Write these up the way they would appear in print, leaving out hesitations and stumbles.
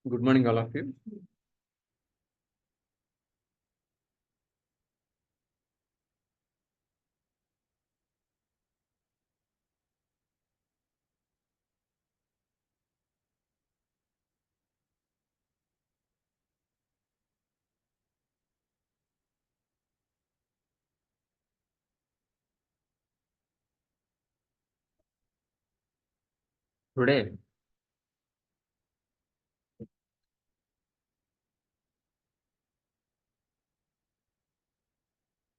Good morning, all of you. Today,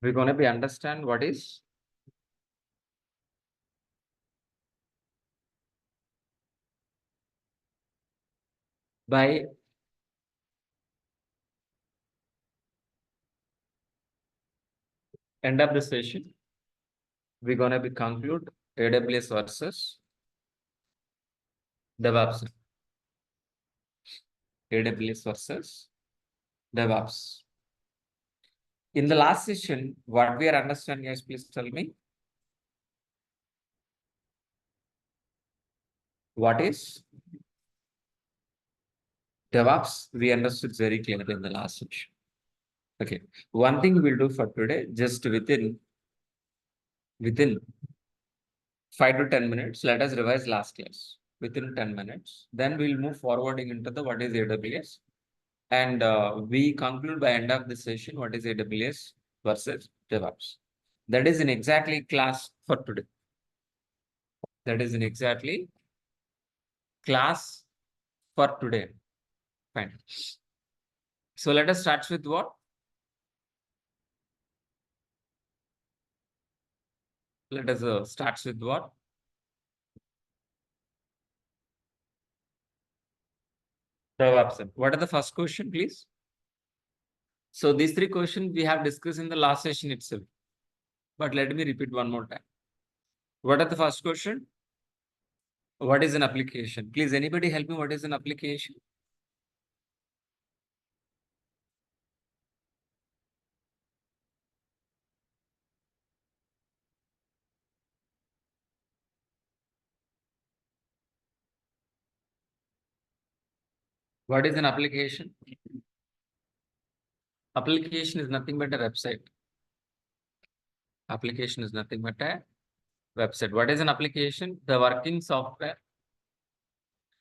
we're going to be understand what is by end of the session. We're going to be conclude AWS versus DevOps. AWS versus DevOps. In the last session, what we are understanding, guys, please tell me. What is DevOps? We understood very clearly in the last session. Okay. One thing we'll do for today, just within 5 to 10 minutes, let us revise last class within 10 minutes. Then we'll move forwarding into the what is AWS. And we conclude by end of the session, what is AWS versus DevOps. That is in exactly class for today. That is in exactly class for today. Fine. So let us start with what? Let us start with what? DevOps. What are the first question, please? So these three questions we have discussed in the last session itself. But let me repeat one more time. What are the first question? What is an application? Please, anybody help me. What is an application? What is an application? Application is nothing but a website. Application is nothing but a website. What is an application? The working software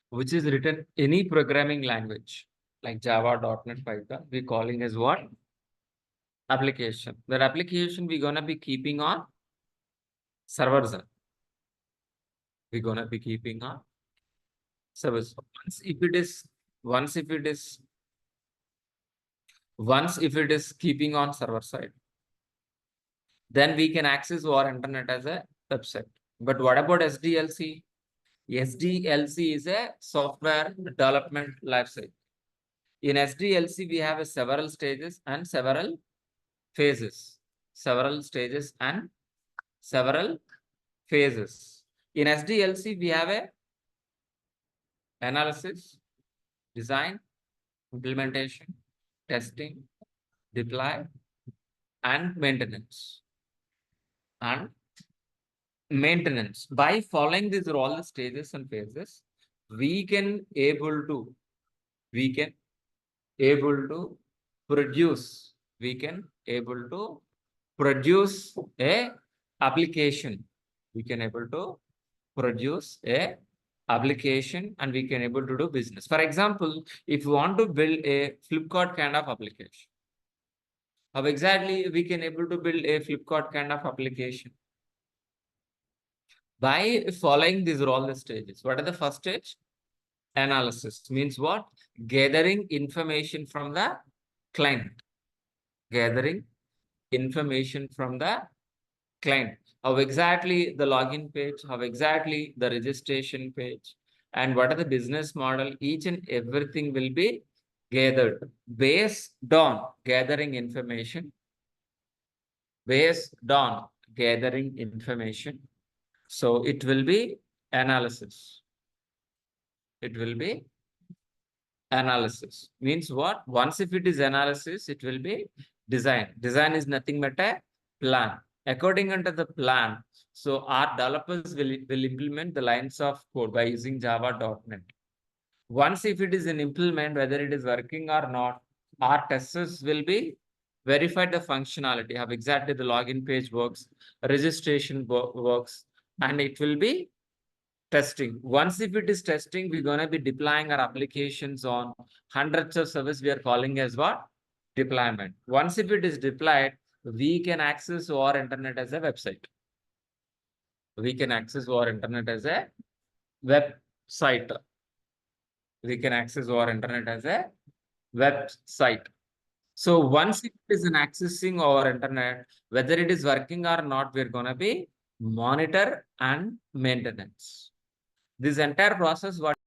which is written any programming language like Java, .NET, Python. We calling as what? Application. That application we're gonna be keeping on servers. We're gonna be keeping on servers. Once if it is keeping on server side, then we can access our internet as a website. But what about SDLC? SDLC is a software development lifecycle. In SDLC, we have several stages and several phases. Several stages and several phases. In SDLC, we have a analysis, design, implementation, testing, deploy, and maintenance. And maintenance. By following these all the stages and phases, we can able to produce a application. We can able to produce a application and we can able to do business. For example, if you want to build a Flipkart kind of application, how exactly we can able to build a Flipkart kind of application? By following these all the stages. What are the first stage? Analysis means what? Gathering information from the client. Gathering information from the client. How exactly the login page, how exactly the registration page, and what are the business model, each and everything will be gathered based on gathering information. So it will be analysis. It will be analysis. Means what? Once if it is analysis, it will be design. Design is nothing but a plan. According to the plan, so our developers will implement the lines of code by using Java.NET. Once if it is an implement, whether it is working or not, our testers will be verified the functionality of exactly the login page works, registration works, and it will be testing. Once if it is testing, we're going to be deploying our applications on hundreds of servers. We are calling as what? Deployment. Once if it is deployed, we can access our internet as a website. We can access our internet as a website. We can access our internet as a website. So once it is in accessing our internet, whether it is working or not, we're going to be monitor and maintenance. This entire process, what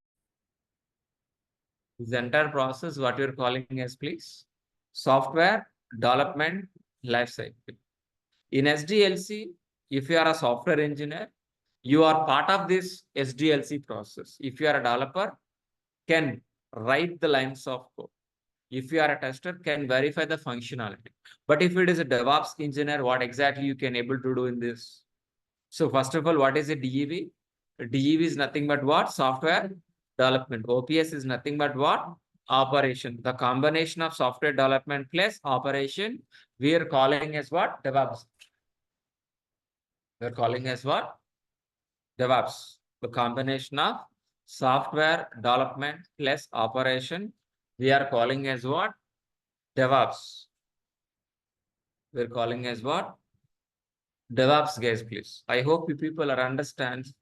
we're calling as, please, software development lifecycle. In SDLC, if you are a software engineer, you are part of this SDLC process. If you are a developer, can write the lines of code. If you are a tester, can verify the functionality. But if it is a DevOps engineer, what exactly you can able to do in this? So first of all, what is a DEV? DEV is nothing but what? Software development. OPS is nothing but what? Operation. The combination of software development plus operation, we are calling as what? DevOps. We are calling as what? DevOps. The combination of software development plus operation, we are calling as what? DevOps. We're calling as what? DevOps, guys, please. I hope you people are understand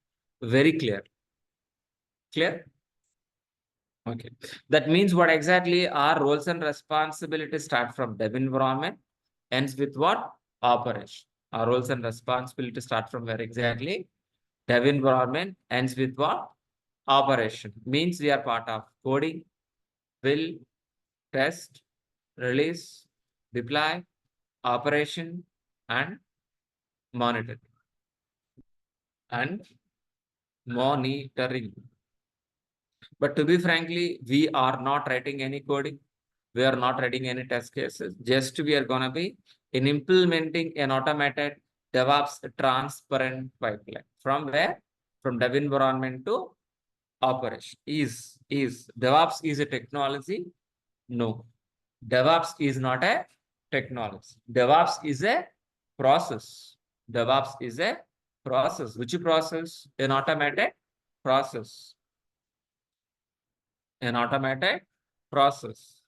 very clear. Clear? Okay. That means what exactly our roles and responsibilities start from dev environment, ends with what? Operation. Our roles and responsibilities start from where exactly? Dev environment, ends with what? Operation. Means we are part of coding, build, test, release, deploy, operation, and monitoring. And monitoring. But to be frankly, we are not writing any coding. We are not writing any test cases. Just we are going to be in implementing an automated DevOps transparent pipeline. From where? From dev environment to operation. Is DevOps is a technology? No. DevOps is not a technology. DevOps is a process. DevOps is a process. Which process? An automated process. An automated process.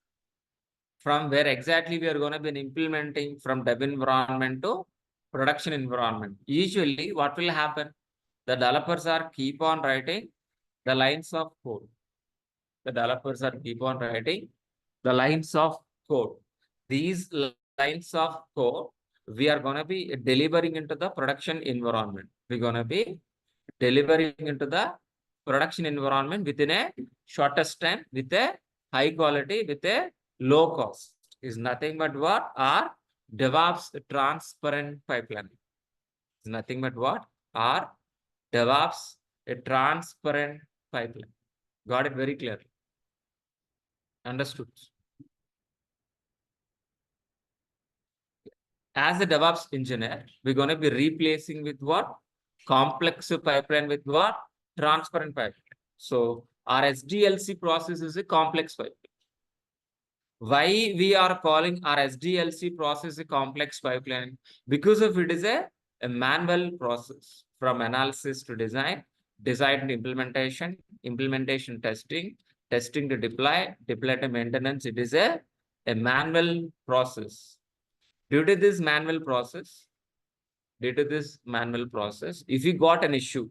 From where exactly we are going to be implementing from dev environment to production environment. Usually what will happen? The developers are keep on writing the lines of code. The developers are keep on writing the lines of code. These lines of code, we are going to be delivering into the production environment. We're going to be delivering into the production environment within a shortest time, with a high quality, with a low cost. Is nothing but what? Our DevOps transparent pipeline. Is nothing but what? Our DevOps a transparent pipeline. Got it very clearly. Understood. As a DevOps engineer, we're going to be replacing with what? Complex pipeline with what? Transparent pipeline. So our SDLC process is a complex pipeline. Why we are calling our SDLC process a complex pipeline? Because of it is a manual process from analysis to design, design to implementation, implementation testing, testing to deploy, deploy to maintenance. It is a manual process. Due to this manual process, if you got an issue,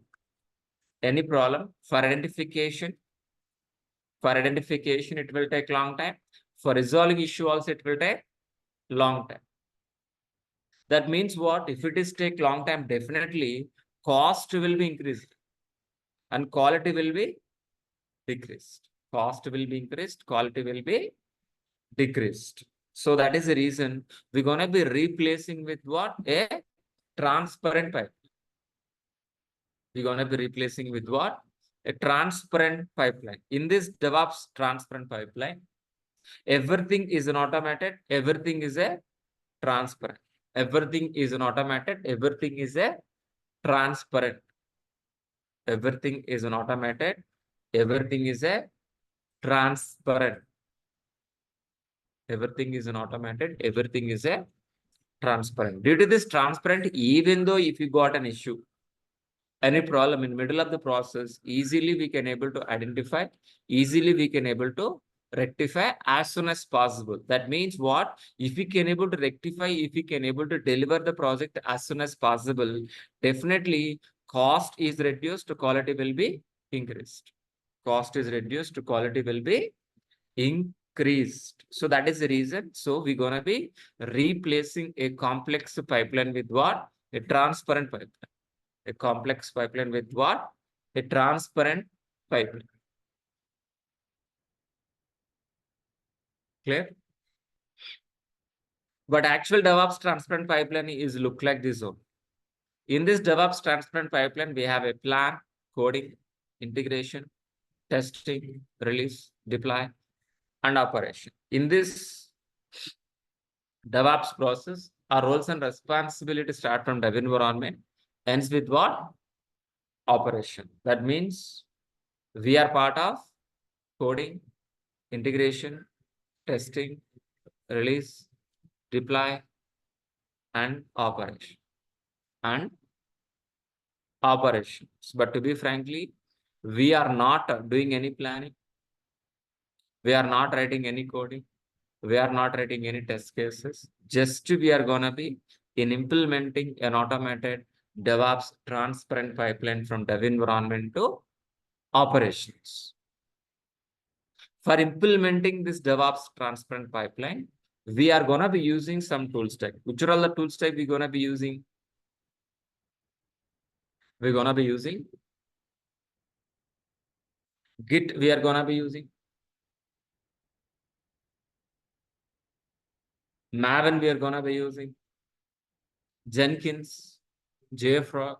any problem, for identification, it will take long time. For resolving issue also, it will take long time. That means what? If it is take long time, definitely cost will be increased and quality will be decreased. Cost will be increased, quality will be decreased. So that is the reason we're going to be replacing with what? A transparent pipeline. We're going to be replacing with what? A transparent pipeline. In this DevOps transparent pipeline, everything is an automated, everything is a transparent. Everything is an automated, everything is a transparent. Everything is an automated, everything is a transparent. Everything is an automated, everything is a transparent. Due to this transparent, even though if you got an issue, any problem in middle of the process, easily we can able to identify, easily we can able to rectify as soon as possible. That means what? If we can able to rectify, if we can able to deliver the project as soon as possible, definitely cost is reduced, quality will be increased. Cost is reduced, quality will be increased. So that is the reason. So we're gonna be replacing a complex pipeline with what? A transparent pipeline. A complex pipeline with what? A transparent pipeline. Clear? But actual DevOps transparent pipeline is look like this one. In this DevOps transparent pipeline, we have a plan, coding, integration, testing, release, deploy, and operation. In this DevOps process, our roles and responsibilities start from dev environment, ends with what? Operation. That means we are part of coding, integration, testing, release, deploy, and operation. And operations. But to be frankly, we are not doing any planning. We are not writing any coding. We are not writing any test cases. Just we are gonna be in implementing an automated DevOps transparent pipeline from dev environment to operations. For implementing this DevOps transparent pipeline, we are gonna be using some tool stack. Which are all the tool stack we're gonna be using? We're gonna be using Git. We are gonna be using Maven. We are gonna be using Jenkins, JFrog,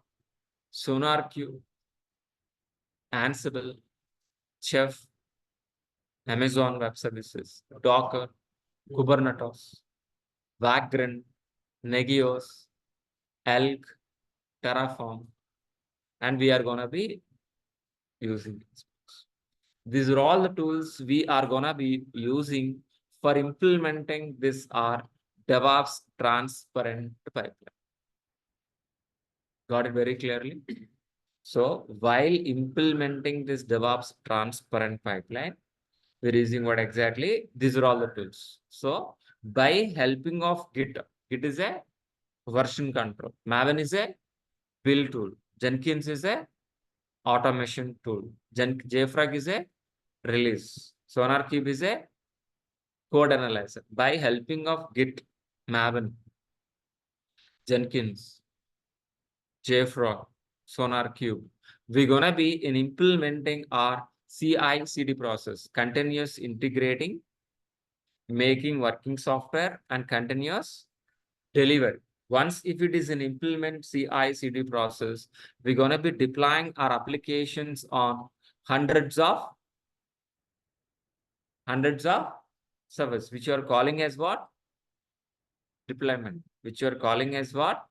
SonarQube, Ansible, Chef, Amazon Web Services, Docker, Kubernetes, Vagrant, Negios, Elk, Terraform, and we are gonna be using these. These are all the tools we are gonna be using for implementing this our DevOps transparent pipeline. Got it very clearly? So while implementing this DevOps transparent pipeline, we're using what exactly? These are all the tools. So by helping of Git is a version control. Maven is a build tool. Jenkins is a automation tool. JFrog is a release. SonarQube is a code analyzer. By helping of Git, Maven, Jenkins, JFrog, SonarQube, we're gonna be in implementing our CI/CD process, continuous integrating, making working software, and continuous delivery. Once if it is an implement CI/CD process, we're gonna be deploying our applications on hundreds of servers, which you are calling as what? Deployment. Which you are calling as what?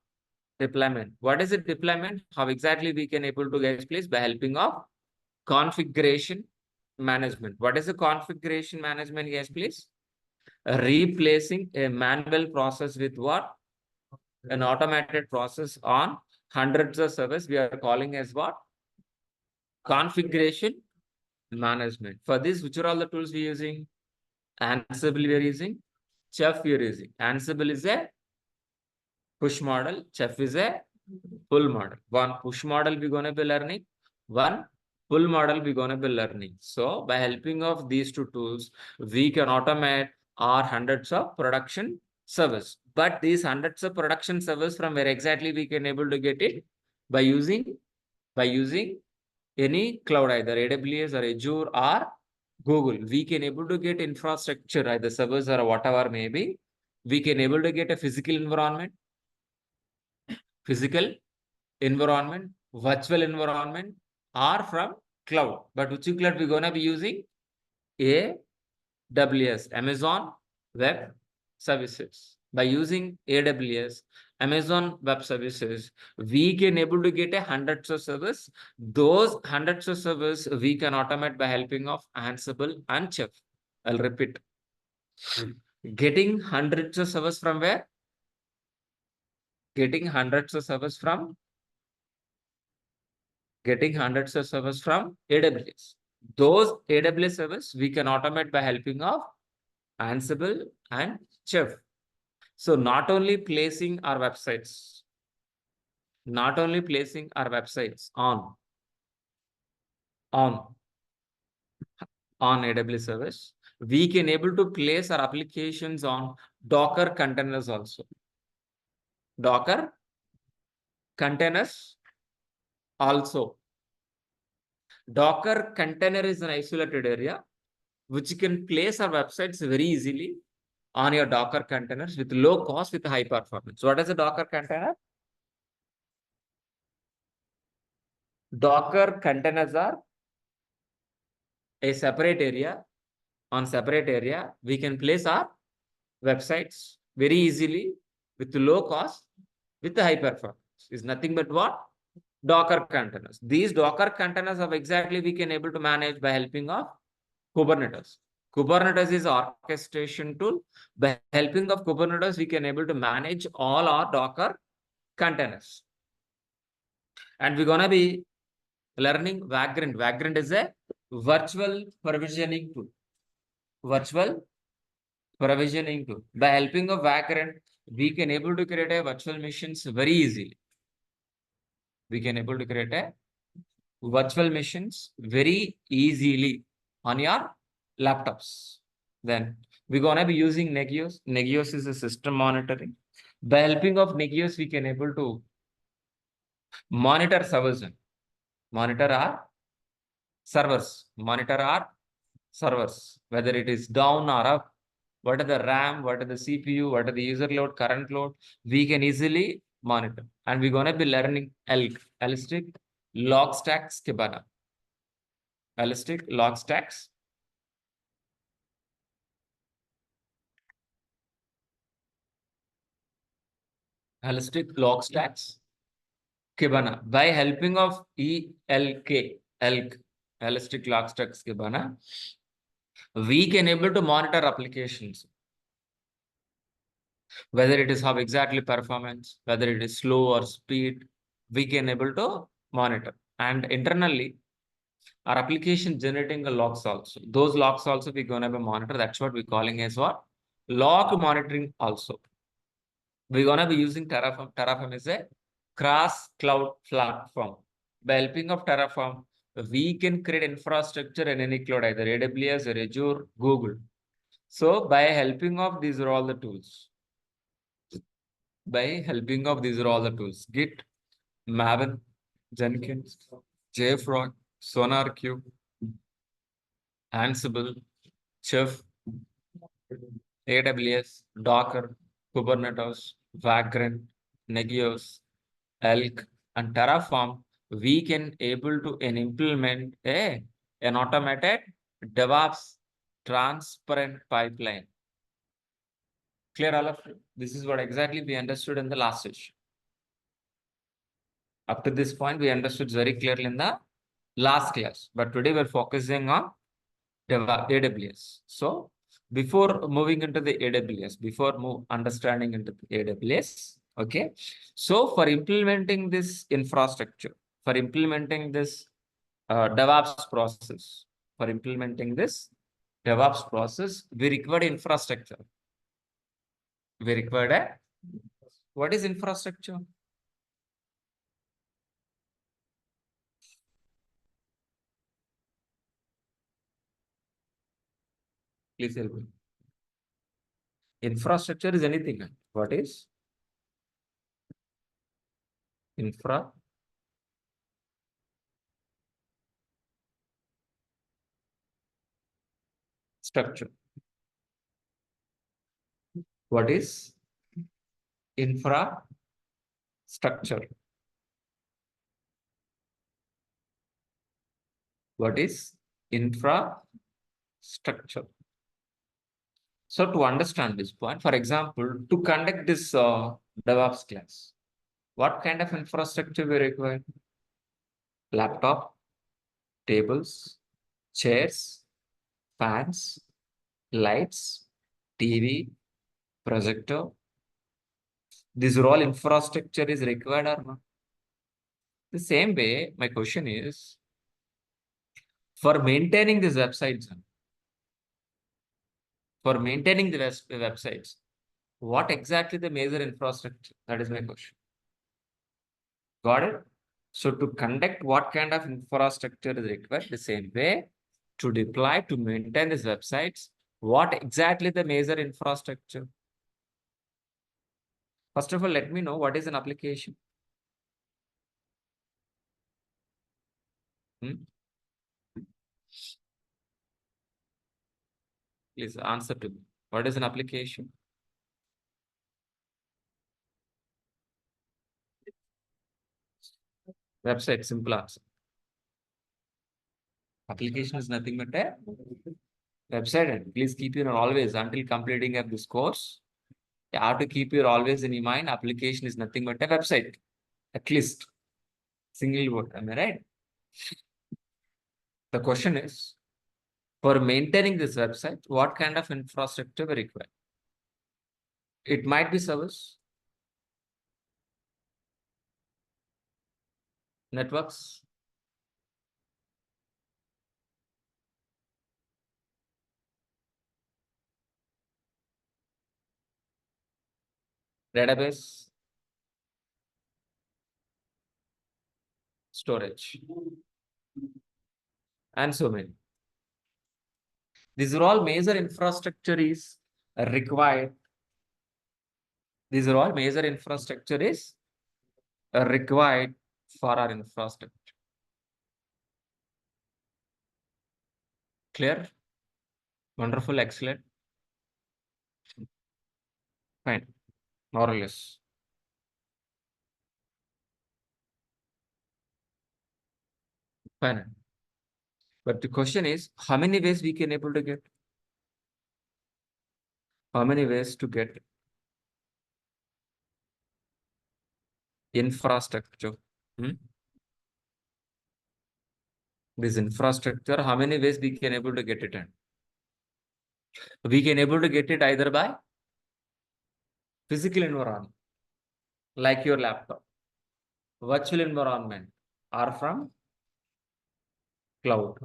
Deployment. What is it deployment? How exactly we can able to get place? By helping of configuration management. What is the configuration management? Yes, please. Replacing a manual process with what? An automated process on hundreds of servers. We are calling as what? Configuration management. For this, which are all the tools we are using? Ansible we are using. Chef we are using. Ansible is a push model. Chef is a pull model. One push model we're going to be learning. One pull model we're going to be learning. So by helping of these two tools, we can automate our hundreds of production servers. But these hundreds of production servers, from where exactly we can able to get it? By using any cloud, either AWS or Azure or Google. We can able to get infrastructure, either servers or whatever maybe. We can able to get a physical environment, virtual environment, or from cloud. But which cloud we're gonna be using? AWS, Amazon Web Services. By using AWS, Amazon Web Services, we can able to get a hundreds of service. Those hundreds of service we can automate by helping of Ansible and Chef. I'll repeat. Getting hundreds of servers from where? Getting hundreds of servers from AWS. Those AWS servers we can automate by helping of Ansible and Chef. So not only placing our websites on AWS service, we can able to place our applications on Docker containers also. Docker containers also. Docker container is an isolated area which you can place our websites very easily on your Docker containers with low cost, with high performance. What is a Docker container? Docker containers are a separate area. On separate area, we can place our websites very easily with low cost, with high performance. Is nothing but what? Docker containers. These Docker containers of exactly we can able to manage by helping of Kubernetes. Kubernetes is orchestration tool. By helping of Kubernetes, we can able to manage all our Docker containers. And we're gonna be learning Vagrant. Vagrant is a virtual provisioning tool. Virtual provisioning tool. By helping of Vagrant, we can able to create a virtual machines very easily. We can able to create a virtual machines very easily on your laptops. Then we're gonna be using Nagios. Nagios is a system monitoring. By helping of Nagios, we can able to monitor servers. Monitor our servers, whether it is down or up. What are the RAM, what are the CPU, what are the user load, current load, we can easily monitor. And we're gonna be learning Elastic log stacks Kibana. Elastic log stacks. Elastic log stacks Kibana. By helping of ELK, Elastic log stacks Kibana, we can able to monitor applications. Whether it is how exactly performance, whether it is slow or speed, we can able to monitor. And internally, our application generating the logs also. Those logs also we're gonna be monitor. That's what we're calling as what? Log monitoring also. We're gonna be using Terraform. Terraform is a cross-cloud platform. By helping of Terraform, we can create infrastructure in any cloud, either AWS or Azure, Google. So by helping of these are all the tools. By helping of these are all the tools. Git, Maven, Jenkins, JFrog, SonarQube, Ansible, Chef, AWS, Docker, Kubernetes, Vagrant, Nagios, Elk, and Terraform, we can able to implement an automated DevOps transparent pipeline. Clear all of you? This is what exactly we understood in the last session. Up to this point, we understood very clearly in the last class, but today we're focusing on AWS. So before moving into the AWS, before understanding into the AWS, okay. So for implementing this infrastructure, for implementing this DevOps process, we required infrastructure. We required a, what is infrastructure? Please help me. Infrastructure is anything. What is infra? Structure. What is infrastructure? What is infrastructure? So to understand this point, for example, to conduct this DevOps class. What kind of infrastructure we require? Laptop, tables, chairs, fans, lights, TV, projector. These are all infrastructure is required or not? The same way, my question is, for maintaining these websites, what exactly the major infrastructure? That is my question. Got it? So to conduct what kind of infrastructure is required, the same way to deploy, to maintain these websites, what exactly the major infrastructure? First of all, let me know what is an application. Please answer to me. What is an application? Website, simple answer. Application is nothing but a website. And please keep your always until completing of this course. You have to keep your always in your mind. Application is nothing but a website. At least single word. Am I right? The question is, for maintaining this website, what kind of infrastructure we require? It might be service, networks, database, storage, and so many. These are all major infrastructure is required. These are all major infrastructure is required for our infrastructure. Clear? Wonderful, excellent. Fine. More or less. Fine. But the question is, how many ways we can able to get? How many ways to get infrastructure? This infrastructure, how many ways we can able to get it in? We can able to get it either by physical environment, like your laptop, virtual environment, or from cloud.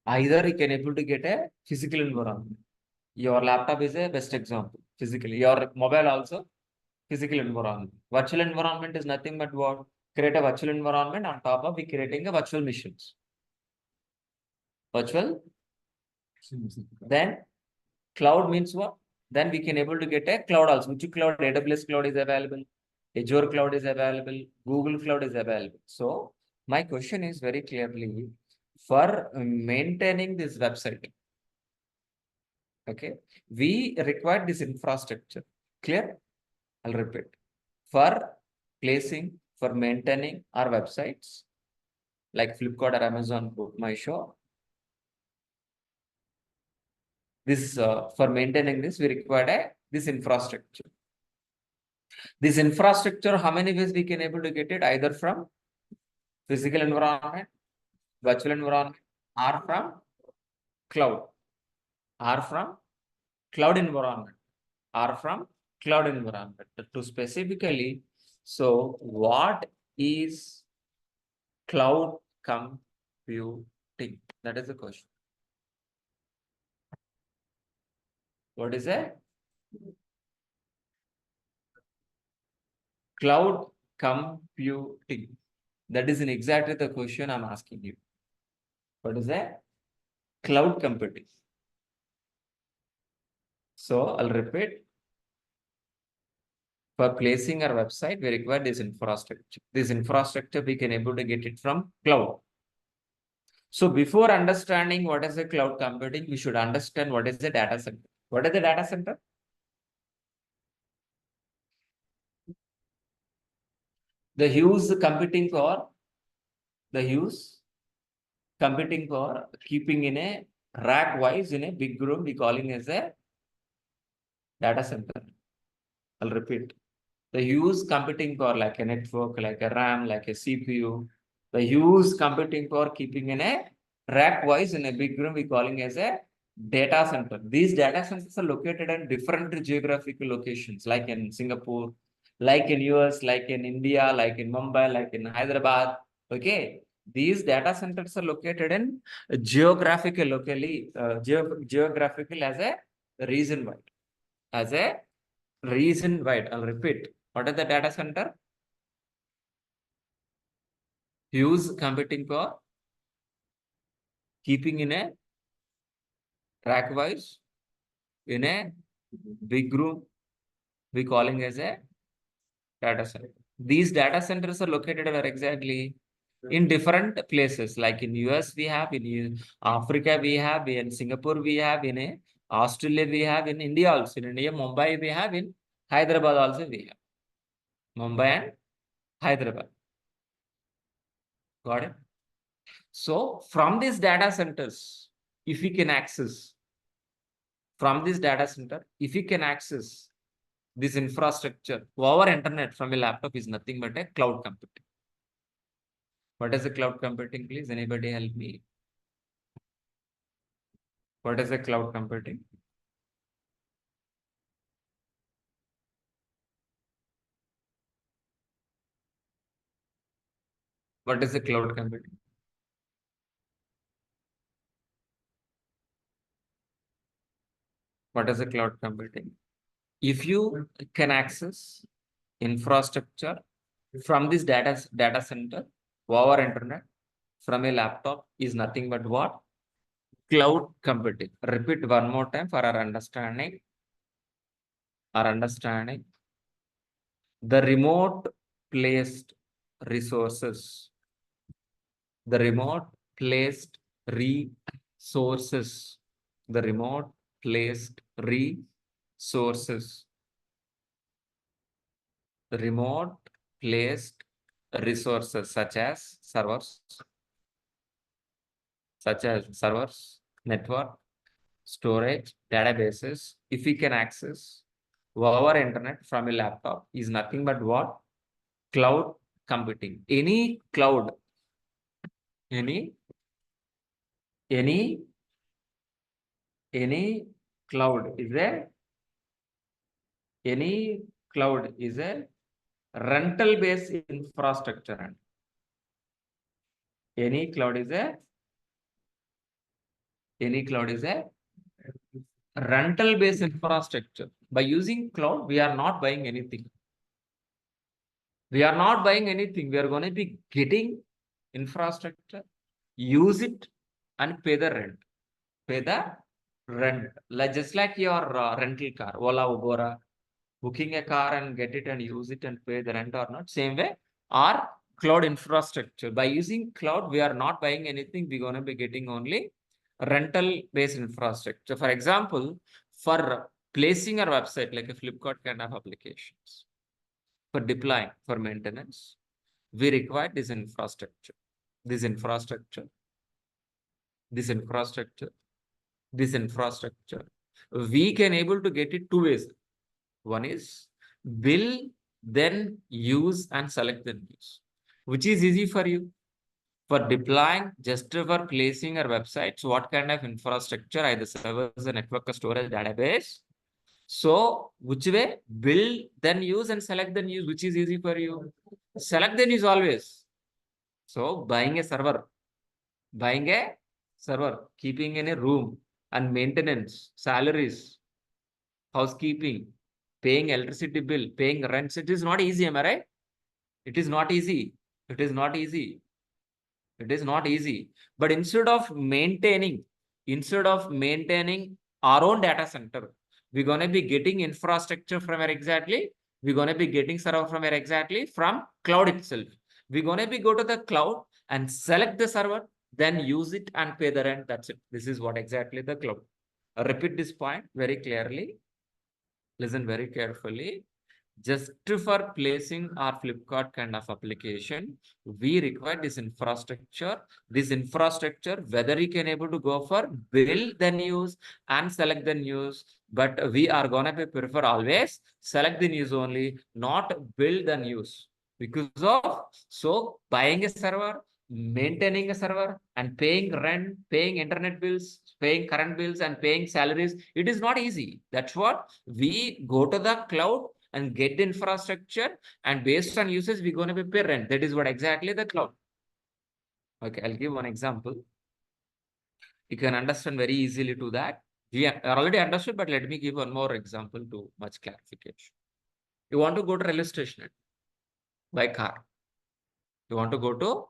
Either you can able to get a physical environment. Your laptop is a best example, physically. Your mobile also, physical environment. Virtual environment is nothing but what? Create a virtual environment, on top of we creating a virtual machines. Virtual. Then cloud means what? Then we can able to get a cloud also. Which cloud? AWS cloud is available. Azure cloud is available. Google cloud is available. So my question is very clearly, for maintaining this website, okay, we require this infrastructure. Clear? I'll repeat. For placing, for maintaining our websites, like Flipkart or Amazon, Book My Show. This for maintaining this, we require this infrastructure. This infrastructure, how many ways we can able to get it? Either from physical environment, virtual environment, or from cloud, or from cloud environment, or from cloud environment. To specifically, so what is cloud computing? That is the question. What is a cloud computing? That is exactly the question I'm asking you. What is a cloud computing? So I'll repeat. For placing our website, we require this infrastructure. This infrastructure, we can able to get it from cloud. So before understanding what is a cloud computing, we should understand what is the data center. What is the data center? The huge computing power, the huge computing power keeping in a rack wise in a big room, we calling as a data center. I'll repeat. The huge computing power like a network, like a RAM, like a CPU. The huge computing power keeping in a rack wise in a big room, we calling as a data center. These data centers are located in different geographical locations, like in Singapore, like in US, like in India, like in Mumbai, like in Hyderabad. Okay. These data centers are located in geographical locally, geographical as a reason wide. As a reason wide. I'll repeat. What is the data center? Huge computing power, keeping in a rack wise in a big room, we calling as a data center. These data centers are located where exactly? In different places, like in US we have, in Africa we have, in Singapore we have, in Australia we have, in India also, in India, Mumbai we have, in Hyderabad also we have. Mumbai and Hyderabad. Got it? So from these data centers, if we can access, from this data center, if we can access this infrastructure over internet from a laptop is nothing but a cloud computing. What is a cloud computing, please? Anybody help me? What is a cloud computing? What is a cloud computing? What is a cloud computing? If you can access infrastructure from this data center over internet from a laptop is nothing but what? Cloud computing. Repeat one more time for our understanding. Our understanding. The remote placed resources. The remote placed resources. The remote placed resources. The remote placed resources such as servers, network, storage, databases, if we can access over internet from a laptop is nothing but what? Cloud computing. Any cloud, any any cloud is a any cloud is a rental based infrastructure, and any cloud is a rental based infrastructure. By using cloud, we are not buying anything. We are not buying anything. We are going to be getting infrastructure, use it, and pay the rent. Pay the rent. Like just like your rental car, Ola, Ubera, booking a car and get it and use it and pay the rent or not. Same way, our cloud infrastructure. By using cloud, we are not buying anything. We're going to be getting only rental-based infrastructure. For example, for placing our website like a Flipkart kind of applications, for deploying, for maintenance, we require this infrastructure, this infrastructure, this infrastructure, this infrastructure. We can able to get it two ways. One is build, then use and select then use. Which is easy for you? For deploying, just for placing our websites, what kind of infrastructure, either servers, a network, or storage, database. So which way? Build, then use and select then use. Which is easy for you? Select then use always. So buying a server, keeping in a room and maintenance, salaries, housekeeping, paying electricity bill, paying rents. It is not easy, am I right? It is not easy. It is not easy. It is not easy. But instead of maintaining our own data center, we're going to be getting infrastructure from where exactly? We're going to be getting server from where exactly? From cloud itself. We're going to be go to the cloud and select the server, then use it and pay the rent. That's it. This is what exactly the cloud. Repeat this point very clearly. Listen very carefully. Just for placing our Flipkart kind of application, we require this infrastructure. This infrastructure, whether you can able to go for build the news and select the news, but we are gonna be prefer always select the news only, not build the news. Because of so buying a server, maintaining a server, and paying rent, paying internet bills, paying current bills, and paying salaries, it is not easy. That's what we go to the cloud and get the infrastructure, and based on usage, we're going to be pay rent. That is what exactly the cloud. Okay, I'll give one example. You can understand very easily to that. We already understood, but let me give one more example to much clarification. You want to go to railway station by car. You want to go to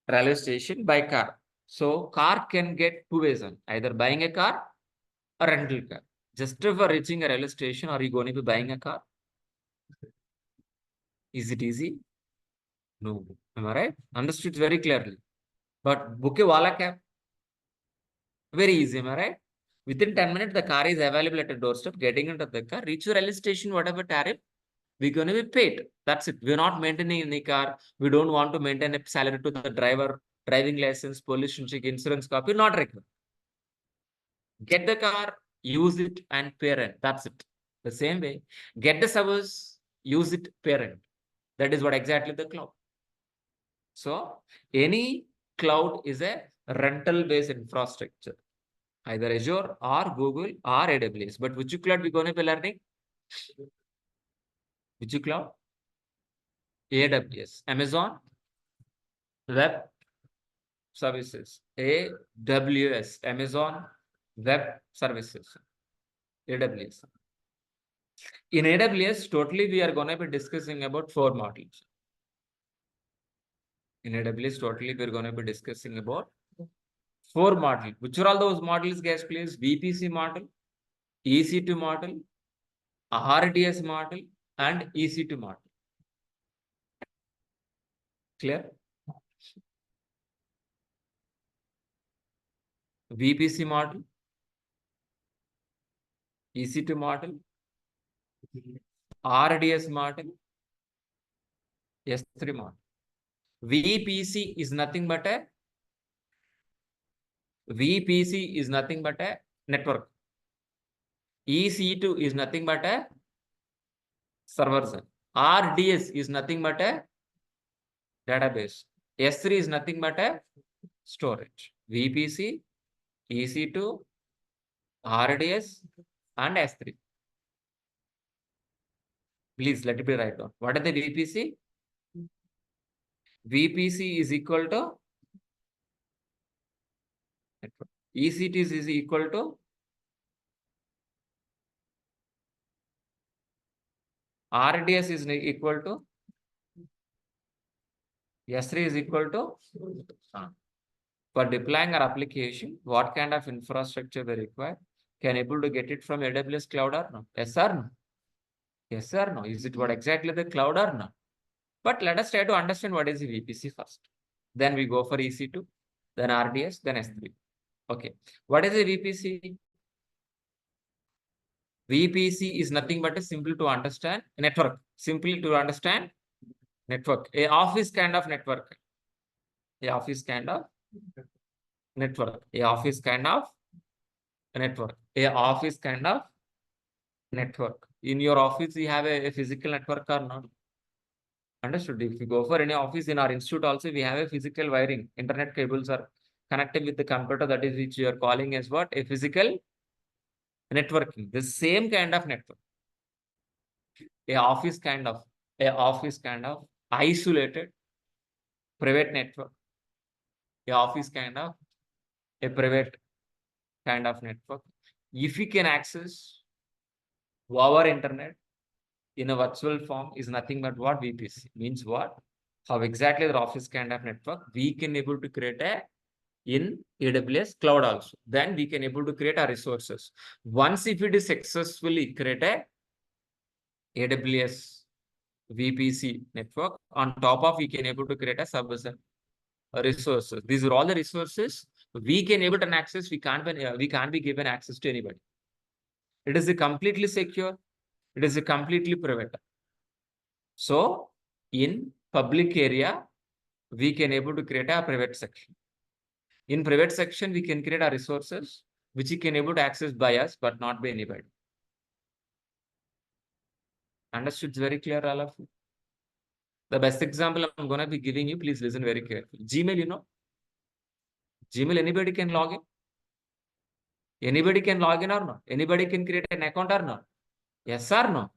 railway station by car. So car can get two ways on, either buying a car or rental car. Just for reaching a railway station, are you going to be buying a car? Is it easy? No. Am I right? Understood very clearly. But book a wala cab. Very easy, am I right? Within 10 minutes, the car is available at a doorstep. Getting into the car, reach your railway station, whatever tariff, we're going to be paid. That's it. We're not maintaining any car. We don't want to maintain a salary to the driver, driving license, pollution check, insurance copy, not required. Get the car, use it, and pay rent. That's it. The same way, get the service, use it, pay rent. That is what exactly the cloud. So any cloud is a rental-based infrastructure, either Azure or Google or AWS. But which cloud we're going to be learning? Which cloud? AWS. Amazon Web Services. AWS. Amazon Web Services. AWS. In AWS, totally we are going to be discussing about 4 modules. In AWS, totally we're going to be discussing about 4 modules. Which are all those modules, guys, please? VPC model, EC2 model, RDS model, and EC2 model. Clear? VPC model, EC2 model, RDS model, S3 model. VPC is nothing but a network. EC2 is nothing but a server. RDS is nothing but a database. S3 is nothing but a storage. VPC, EC2, RDS, and S3. Please let it be write down. What are the VPC? VPC is equal to network. EC2 is equal to RDS is equal to S3 is equal to for deploying our application, what kind of infrastructure we require? Can able to get it from AWS cloud or no? Yes or no? Yes or no? Is it what exactly the cloud or no? But let us try to understand what is the VPC first. Then we go for EC2, then RDS, then S3. Okay. What is the VPC? VPC is nothing but a simple to understand network. Simply to understand network. A office kind of network. A office kind of network. A office kind of network. A office kind of network. In your office, you have a physical network or not? Understood. If you go for any office in our institute also, we have a physical wiring. Internet cables are connected with the computer, that is which you are calling as what? A physical networking. The same kind of network. A office kind of isolated private network. A office kind of a private kind of network. If you can access our internet in a virtual form is nothing but what? VPC. Means what? How exactly the office kind of network we can able to create a in AWS cloud also. Then we can able to create our resources. Once if it is successfully create a AWS VPC network, on top of we can able to create a service resources. These are all the resources we can able to access. We can't be given access to anybody. It is completely secure. It is a completely private. So in public area, we can able to create a private section. In private section, we can create our resources, which you can able to access by us, but not by anybody. Understood? It's very clear, all of you. The best example I'm going to be giving you, please listen very carefully. Gmail, you know, Gmail, anybody can log in. Anybody can log in or not? Anybody can create an account or not? Yes or no?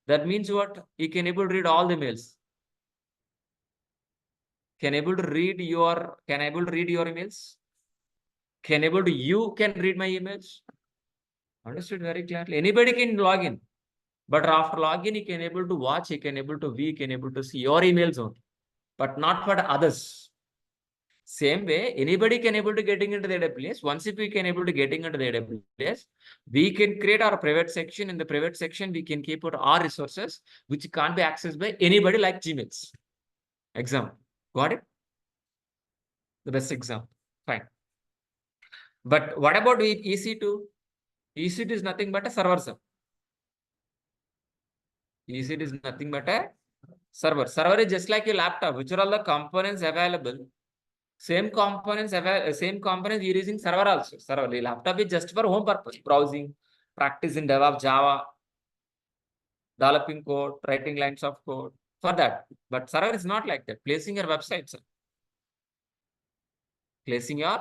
That means what? You can able to read all the mails. Can able to read your emails? Can able to you can read my emails? Understood very clearly. Anybody can log in. But after login, you can able to watch, you can able to view, you can able to see your emails only, but not for others. Same way, anybody can able to getting into the AWS. Once if we can able to getting into the AWS, we can create our private section. In the private section, we can keep out our resources, which can't be accessed by anybody like Gmails. Example. Got it? The best example. Fine. But what about with EC2? EC2 is nothing but a server. EC2 is nothing but a server. Server is just like your laptop, which are all the components available. Same components you're using server also. Server. The laptop is just for home purpose, browsing, practice in DevOps, Java, developing code, writing lines of code for that. But server is not like that. Placing your websites. Placing your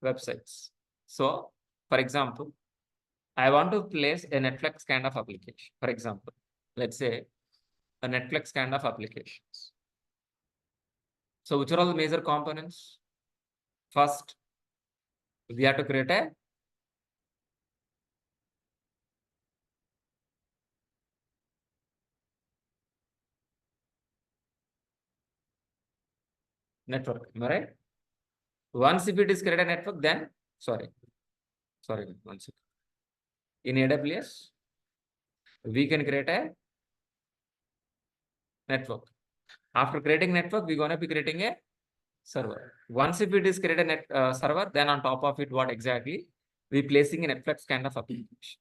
websites. So, for example, I want to place a Netflix kind of application. For example, let's say a Netflix kind of applications. So which are all the major components? First, we have to create a network. Am I right? Once if it is created a network, then sorry, one second. In AWS, we can create a network. After creating network, we're gonna be creating a server. Once if it is created a server, then on top of it, what exactly? We placing a Netflix kind of applications.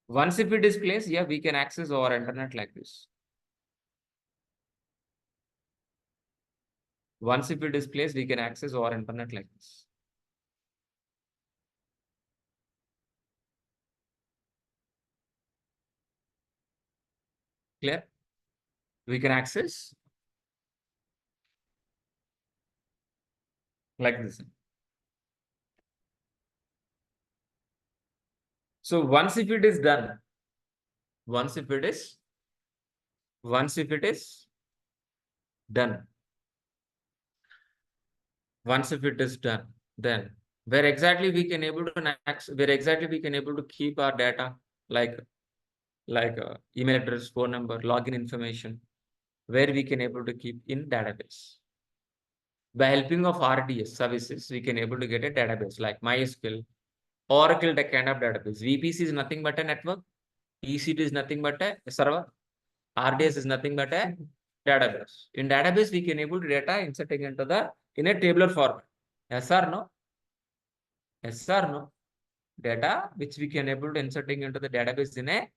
Once if it is placed, yeah, we can access our internet like this. Once if it is placed, we can access our internet like this. Clear? We can access like this. So once if it is done, once if it is done, once if it is done, then where exactly we can able to access, where exactly we can able to keep our data, like email address, phone number, login information, where we can able to keep in database. By helping of RDS services, we can able to get a database like MySQL, Oracle, that kind of database. VPC is nothing but a network. EC2 is nothing but a server. RDS is nothing but a database. In database, we can able to data inserting into the in a tabular format. Yes or no? Yes or no? Data which we can able to inserting into the database in a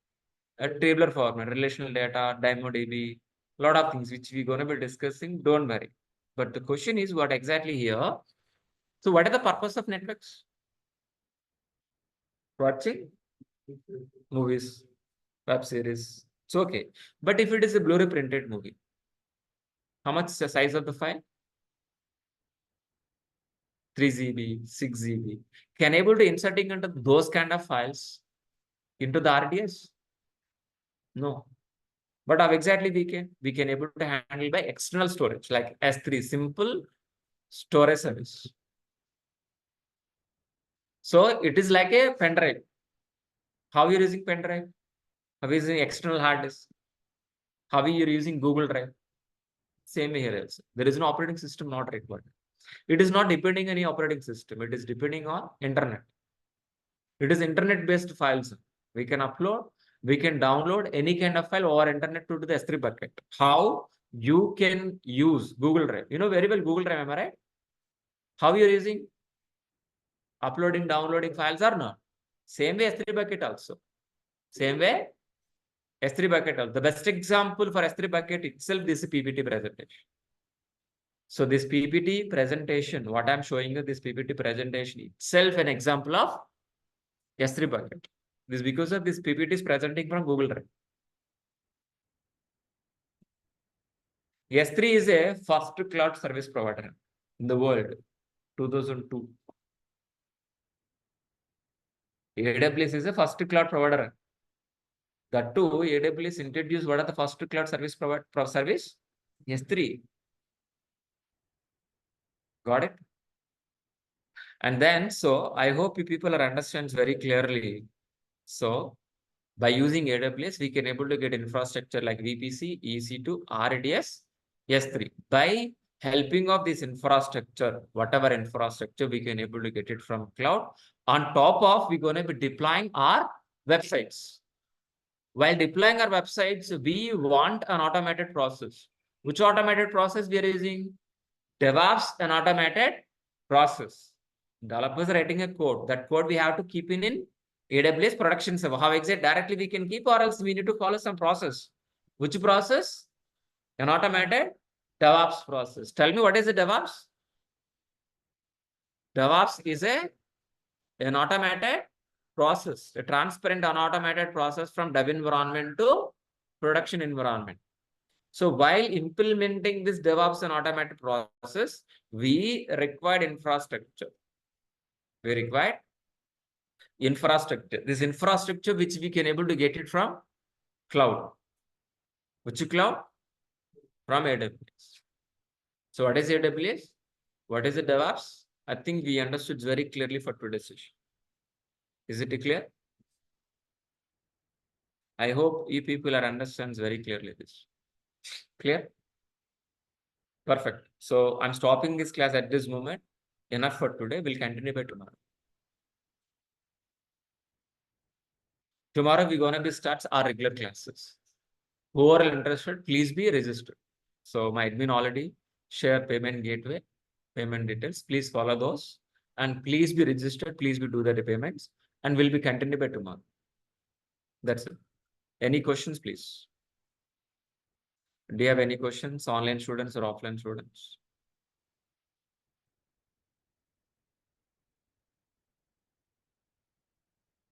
tabular format, relational data, DynamoDB, lot of things which we're going to be discussing. Don't worry. But the question is what exactly here? So what is the purpose of Netflix? Watching movies, web series. It's okay. But if it is a Blu-ray printed movie, how much is the size of the file? 3 GB, 6 GB. Can able to inserting into those kind of files into the RDS? No. But how exactly we can? We can able to handle by external storage like S3, simple storage service. So it is like a pen drive. How you're using pen drive? How you're using external hard disk? How you're using Google Drive? Same here also. There is no operating system not required. It is not depending on any operating system. It is depending on internet. It is internet-based files. We can upload, we can download any kind of file over internet to the S3 bucket. How you can use Google Drive? You know very well Google Drive, am I right? How you're using? Uploading, downloading files or not? Same way S3 bucket also. Same way, S3 bucket also. The best example for S3 bucket itself is PPT presentation. So this PPT presentation, what I'm showing you, this PPT presentation itself an example of S3 bucket. This because of this PPT is presenting from Google Drive. S3 is a first cloud service provider in the world, 2002. AWS is a first cloud provider. That too, AWS introduced what are the first cloud service provider service? S3. Got it? And then, so I hope you people are understands very clearly. So by using AWS, we can able to get infrastructure like VPC, EC2, RDS, S3. By helping of this infrastructure, whatever infrastructure, we can able to get it from cloud. On top of, we're going to be deploying our websites. While deploying our websites, we want an automated process. Which automated process we are using? DevOps, an automated process. Developers writing a code. That code we have to keep in AWS production server. How exactly directly we can keep, or else we need to follow some process. Which process? An automated DevOps process. Tell me, what is the DevOps? DevOps is an automated process, a transparent and automated process from dev environment to production environment. So while implementing this DevOps and automated process, we required infrastructure. We required infrastructure. This infrastructure which we can able to get it from cloud. Which cloud? From AWS. So what is AWS? What is the DevOps? I think we understood very clearly for today's session. Is it clear? I hope you people are understands very clearly this. Clear? Perfect. So I'm stopping this class at this moment. Enough for today. We'll continue by tomorrow. Tomorrow we're gonna be starts our regular classes. Who are interested, please be registered. So my admin already share payment gateway, payment details. Please follow those and please be registered. Please be do the payments and we'll be continued by tomorrow. That's it. Any questions, please? Do you have any questions, online students or offline students?